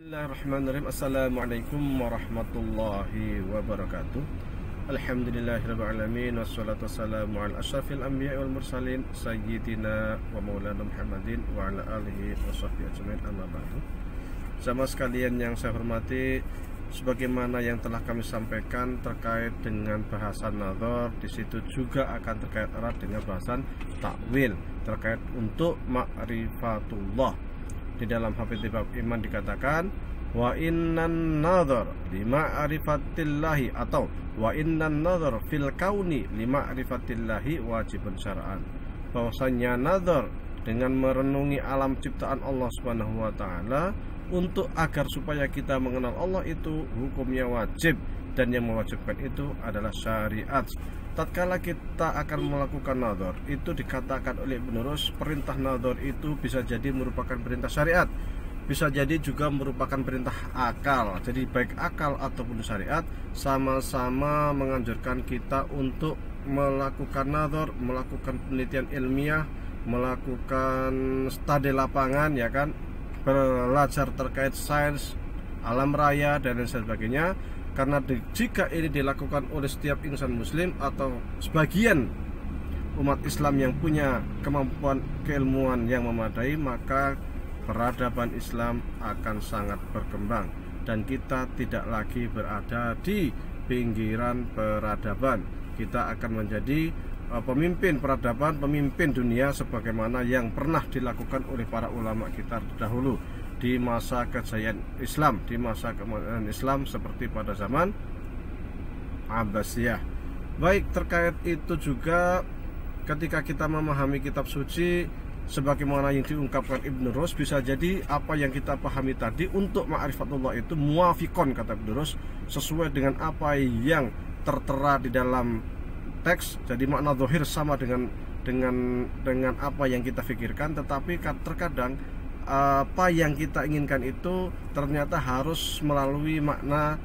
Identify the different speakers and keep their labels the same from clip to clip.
Speaker 1: Bismillahirrahmanirrahim. Assalamualaikum warahmatullahi wabarakatuh. Alhamdulillahirrahmanirrahim. Wassalatu wassalamu ala asyrafil anbiya wal mursalin sayyidina wa maulana Muhammadin wa ala alihi wa sahbihi ajmain, amma ba'du. Sama sekalian yang saya hormati, sebagaimana yang telah kami sampaikan terkait dengan bahasan nazar, di situ juga akan terkait erat dengan bahasan takwil terkait untuk ma'rifatullah. Di dalam Hafidz bab iman dikatakan wa innan nazar lima'rifatillahi atau wa innan nazar fil kauni lima'rifatillahi wajibun syar'an, bahwasanya nazar dengan merenungi alam ciptaan Allah Subhanahu wa taala untuk agar supaya kita mengenal Allah itu hukumnya wajib, dan yang mewajibkan itu adalah syariat. Tatkala kita akan melakukan nazar, itu dikatakan oleh Ibnu Rus, perintah nazar itu bisa jadi merupakan perintah syariat, bisa jadi juga merupakan perintah akal. Jadi baik akal ataupun syariat sama-sama menganjurkan kita untuk melakukan nazar, melakukan penelitian ilmiah, melakukan studi lapangan, ya kan, belajar terkait sains, alam raya dan lain sebagainya. Karena jika ini dilakukan oleh setiap insan muslim atau sebagian umat Islam yang punya kemampuan keilmuan yang memadai, maka peradaban Islam akan sangat berkembang dan kita tidak lagi berada di pinggiran peradaban. Kita akan menjadi pemimpin peradaban, pemimpin dunia sebagaimana yang pernah dilakukan oleh para ulama kita dahulu di masa kejayaan Islam, di masa kemuliaan Islam seperti pada zaman Abbasiyah. Baik, terkait itu juga ketika kita memahami kitab suci sebagaimana yang diungkapkan Ibnu Rus, bisa jadi apa yang kita pahami tadi untuk ma'rifatullah itu muafikon, kata Ibnu Rus, sesuai dengan apa yang tertera di dalam teks. Jadi makna zahir sama dengan apa yang kita pikirkan, tetapi terkadang apa yang kita inginkan itu ternyata harus melalui makna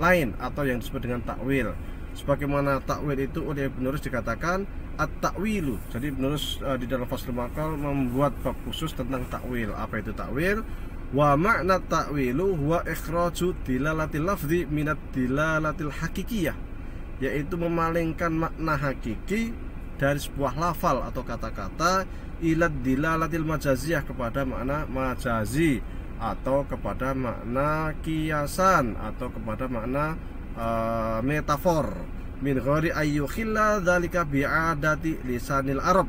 Speaker 1: lain atau yang disebut dengan takwil. Sebagaimana takwil itu oleh Ibnu Rus dikatakan at-takwilu. Jadi Ibnu Rus di dalam Faslul Maqal membuat bab khusus tentang takwil. Apa itu takwil? Wa makna takwilu huwa ikhraju dilalatil lafzi minat dilalatil hakikiyah, yaitu memalingkan makna hakiki dari sebuah lafal atau kata-kata ilad dilalatil majaziyah, kepada makna majazi atau kepada makna kiasan atau kepada makna metafor, min ghairi ayyukhilla dzalika bi'adati lisanil arab,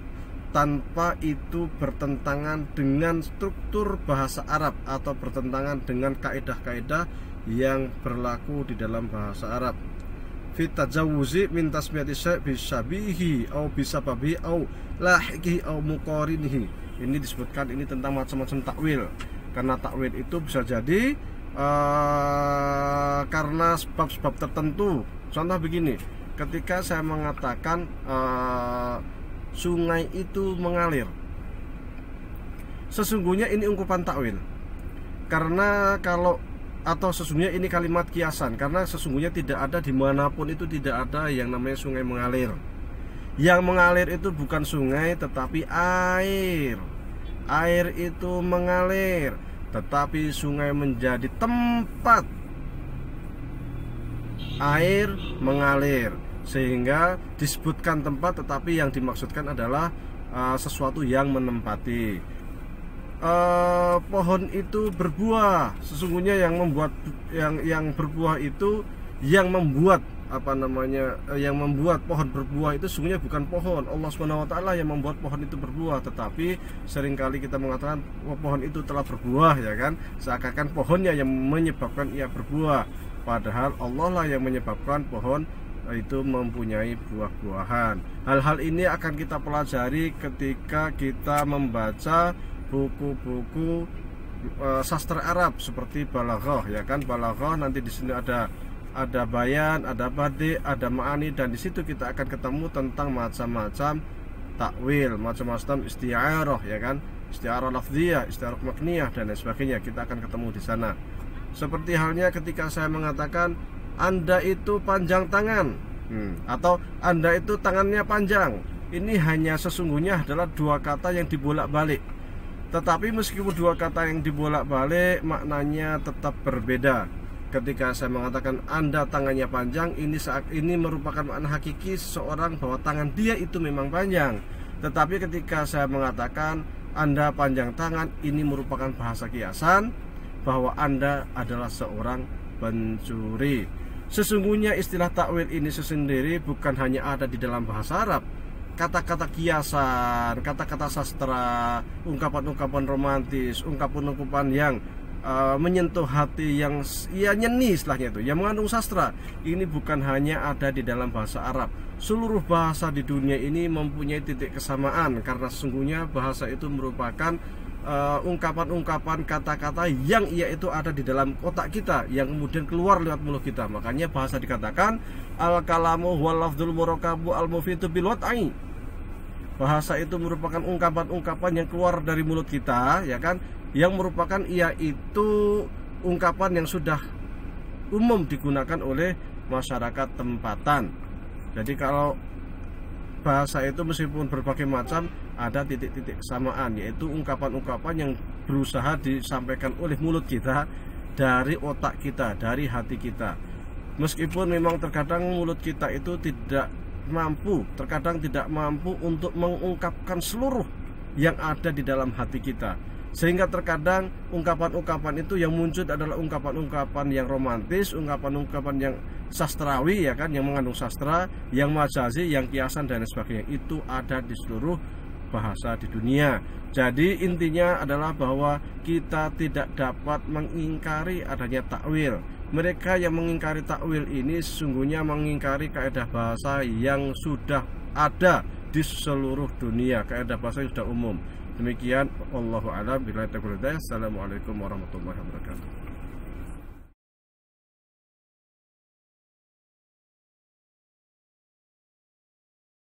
Speaker 1: tanpa itu bertentangan dengan struktur bahasa Arab atau bertentangan dengan kaidah-kaidah yang berlaku di dalam bahasa Arab. Fit tajawuzi min tasmiyati syai' bisyabihi au bisababi au lahiqihi au muqarinihi. Ini disebutkan ini tentang macam-macam takwil. Karena takwil itu bisa jadi karena sebab-sebab tertentu. Contoh begini, ketika saya mengatakan sungai itu mengalir, sesungguhnya ini ungkapan takwil. Karena atau sesungguhnya ini kalimat kiasan, karena sesungguhnya tidak ada dimanapun itu tidak ada yang namanya sungai mengalir. Yang mengalir itu bukan sungai tetapi air. Air itu mengalir, tetapi sungai menjadi tempat air mengalir, sehingga disebutkan tempat tetapi yang dimaksudkan adalah sesuatu yang menempati. Pohon itu berbuah, sesungguhnya yang membuat yang berbuah itu yang membuat yang membuat pohon berbuah itu sesungguhnya bukan pohon, Allah Subhanahu wa taala yang membuat pohon itu berbuah. Tetapi seringkali kita mengatakan pohon itu telah berbuah, ya kan, seakan-akan pohonnya yang menyebabkan ia berbuah, padahal Allah lah yang menyebabkan pohon itu mempunyai buah-buahan. Hal-hal ini akan kita pelajari ketika kita membaca buku-buku sastra Arab seperti balaghah, ya kan. Balaghah nanti di sini ada bayan, ada badi, ada ma'ani, dan di situ kita akan ketemu tentang macam-macam takwil, macam-macam isti'arah, ya kan, isti'arah lafziyah, isti'arah makniyah dan lain sebagainya. Kita akan ketemu di sana. Seperti halnya ketika saya mengatakan Anda itu panjang tangan, atau Anda itu tangannya panjang. Ini hanya sesungguhnya adalah dua kata yang dibolak-balik. Tetapi meskipun dua kata yang dibolak-balik, maknanya tetap berbeda. Ketika saya mengatakan Anda tangannya panjang, ini merupakan makna hakiki seseorang bahwa tangan dia itu memang panjang. Tetapi ketika saya mengatakan Anda panjang tangan, ini merupakan bahasa kiasan bahwa Anda adalah seorang pencuri. Sesungguhnya istilah takwil ini sendiri bukan hanya ada di dalam bahasa Arab. Kata-kata kiasan, kata-kata sastra, ungkapan-ungkapan romantis, ungkapan-ungkapan yang menyentuh hati, yang ya nyeni istilahnya itu, yang mengandung sastra, ini bukan hanya ada di dalam bahasa Arab. Seluruh bahasa di dunia ini mempunyai titik kesamaan, karena sesungguhnya bahasa itu merupakan ungkapan-ungkapan kata-kata yang ia itu ada di dalam otak kita, yang kemudian keluar lewat mulut kita. Makanya bahasa dikatakan al-kalamu wal lafdzul murakabu al-mufitu bil wad'i. Bahasa itu merupakan ungkapan-ungkapan yang keluar dari mulut kita, ya kan, yang merupakan ia itu ungkapan yang sudah umum digunakan oleh masyarakat tempatan. Jadi kalau bahasa itu meskipun berbagai macam, ada titik-titik kesamaan, yaitu ungkapan-ungkapan yang berusaha disampaikan oleh mulut kita, dari otak kita, dari hati kita. Meskipun memang terkadang mulut kita itu terkadang tidak mampu untuk mengungkapkan seluruh yang ada di dalam hati kita, sehingga terkadang ungkapan-ungkapan itu yang muncul adalah ungkapan-ungkapan yang romantis, ungkapan-ungkapan yang sastrawi, ya kan, yang mengandung sastra, yang majazi, yang kiasan dan sebagainya. Itu ada di seluruh bahasa di dunia. Jadi intinya adalah bahwa kita tidak dapat mengingkari adanya takwil. Mereka yang mengingkari takwil ini sesungguhnya mengingkari kaidah bahasa yang sudah ada di seluruh dunia, kaidah bahasa yang sudah umum. Demikian, wallahu a'lam billahil taufiq. Assalamualaikum warahmatullahi wabarakatuh.